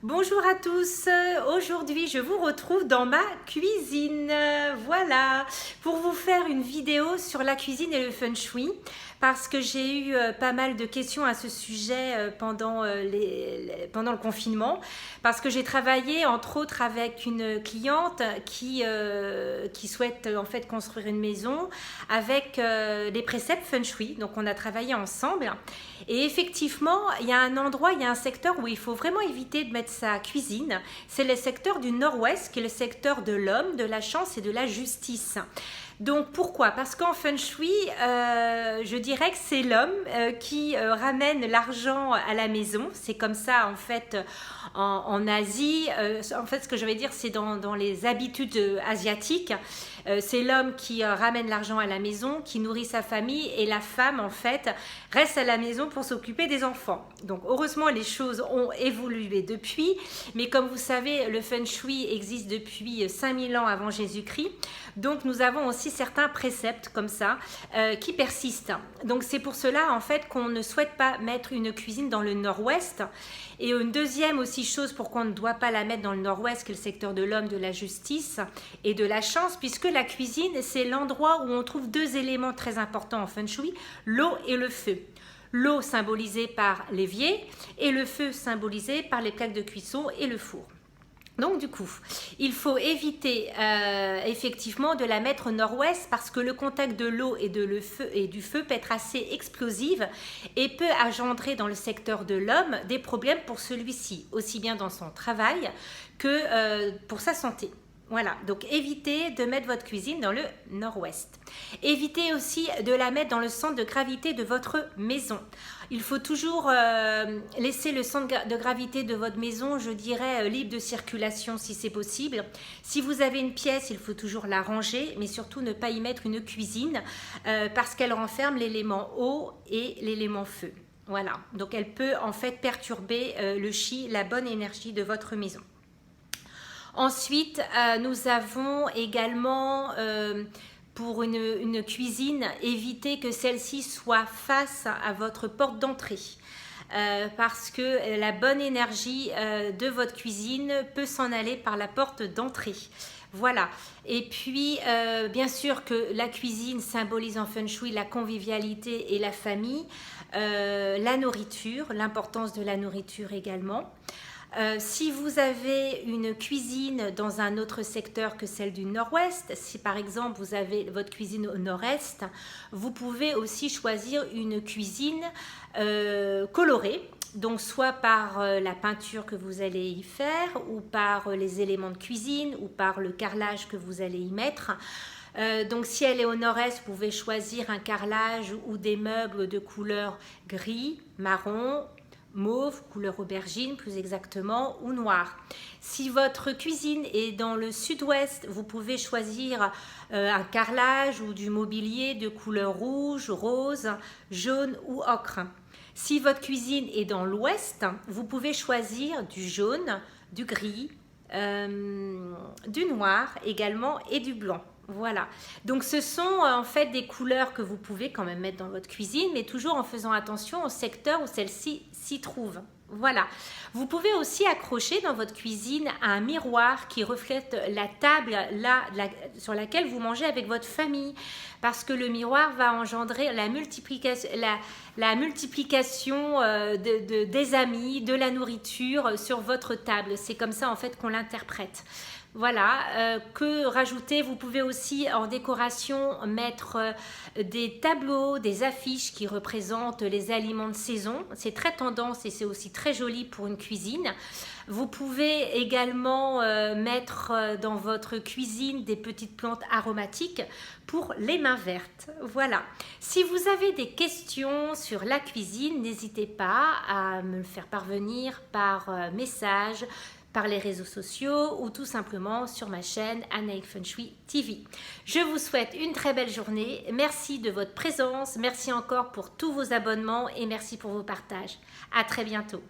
Bonjour à tous, aujourd'hui je vous retrouve dans ma cuisine, voilà, pour vous faire une vidéo sur la cuisine et le feng shui, parce que j'ai eu pas mal de questions à ce sujet pendant le confinement, parce que j'ai travaillé entre autres avec une cliente qui souhaite en fait construire une maison avec des préceptes feng shui, donc on a travaillé ensemble. Et effectivement, il y a un endroit, il y a un secteur où il faut vraiment éviter de mettre sa cuisine. C'est le secteur du nord-ouest, qui est le secteur de l'homme, de la chance et de la justice. Donc pourquoi? Parce qu'en feng shui, je dirais que c'est l'homme qui ramène l'argent à la maison. C'est comme ça en fait en Asie. En fait, ce que je vais dire, c'est dans les habitudes asiatiques. C'est l'homme qui ramène l'argent à la maison, qui nourrit sa famille, et la femme en fait reste à la maison pour s'occuper des enfants. Donc heureusement les choses ont évolué depuis, mais comme vous savez, le feng shui existe depuis 5000 ans avant Jésus-Christ. Donc nous avons aussi certains préceptes comme ça qui persistent. Donc c'est pour cela en fait qu'on ne souhaite pas mettre une cuisine dans le nord-ouest. Et une deuxième aussi chose pourquoi on ne doit pas la mettre dans le nord-ouest, qui est le secteur de l'homme, de la justice et de la chance, puisque la cuisine c'est l'endroit où on trouve deux éléments très importants en feng shui, l'eau et le feu. L'eau symbolisée par l'évier et le feu symbolisé par les plaques de cuisson et le four. Donc du coup, il faut éviter effectivement de la mettre au nord-ouest, parce que le contact de l'eau et du feu peut être assez explosif et peut engendrer dans le secteur de l'homme des problèmes pour celui-ci, aussi bien dans son travail que pour sa santé. Voilà, donc évitez de mettre votre cuisine dans le nord-ouest. Évitez aussi de la mettre dans le centre de gravité de votre maison. Il faut toujours laisser le centre de gravité de votre maison, je dirais, libre de circulation si c'est possible. Si vous avez une pièce, il faut toujours la ranger, mais surtout ne pas y mettre une cuisine parce qu'elle renferme l'élément eau et l'élément feu. Voilà, donc elle peut en fait perturber le chi, la bonne énergie de votre maison. Ensuite, nous avons également, pour une cuisine, éviter que celle-ci soit face à votre porte d'entrée. Parce que la bonne énergie de votre cuisine peut s'en aller par la porte d'entrée. Voilà. Et puis, bien sûr que la cuisine symbolise en feng shui la convivialité et la famille, la nourriture, l'importance de la nourriture également. Si vous avez une cuisine dans un autre secteur que celle du nord-ouest, si par exemple vous avez votre cuisine au nord-est, vous pouvez aussi choisir une cuisine colorée, donc soit par la peinture que vous allez y faire, ou par les éléments de cuisine, ou par le carrelage que vous allez y mettre. Donc si elle est au nord-est, vous pouvez choisir un carrelage ou des meubles de couleur gris, marron, mauve, couleur aubergine plus exactement, ou noir. Si votre cuisine est dans le sud-ouest, vous pouvez choisir un carrelage ou du mobilier de couleur rouge, rose, jaune ou ocre. Si votre cuisine est dans l'ouest, vous pouvez choisir du jaune, du gris, du noir également et du blanc. Voilà, donc ce sont en fait des couleurs que vous pouvez quand même mettre dans votre cuisine, mais toujours en faisant attention au secteur où celle-ci s'y trouve. Voilà, vous pouvez aussi accrocher dans votre cuisine un miroir qui reflète la table sur laquelle vous mangez avec votre famille, parce que le miroir va engendrer la multiplication des amis, de la nourriture sur votre table. C'est comme ça en fait qu'on l'interprète. Voilà, que rajouter? Vous pouvez aussi en décoration mettre des tableaux, des affiches qui représentent les aliments de saison. C'est très tendance et c'est aussi très joli pour une cuisine. Vous pouvez également mettre dans votre cuisine des petites plantes aromatiques pour les mains vertes. Voilà. Si vous avez des questions sur la cuisine, n'hésitez pas à me le faire parvenir par message, par les réseaux sociaux ou tout simplement sur ma chaîne Anaïk Feng Shui TV. Je vous souhaite une très belle journée. Merci de votre présence. Merci encore pour tous vos abonnements et merci pour vos partages. À très bientôt.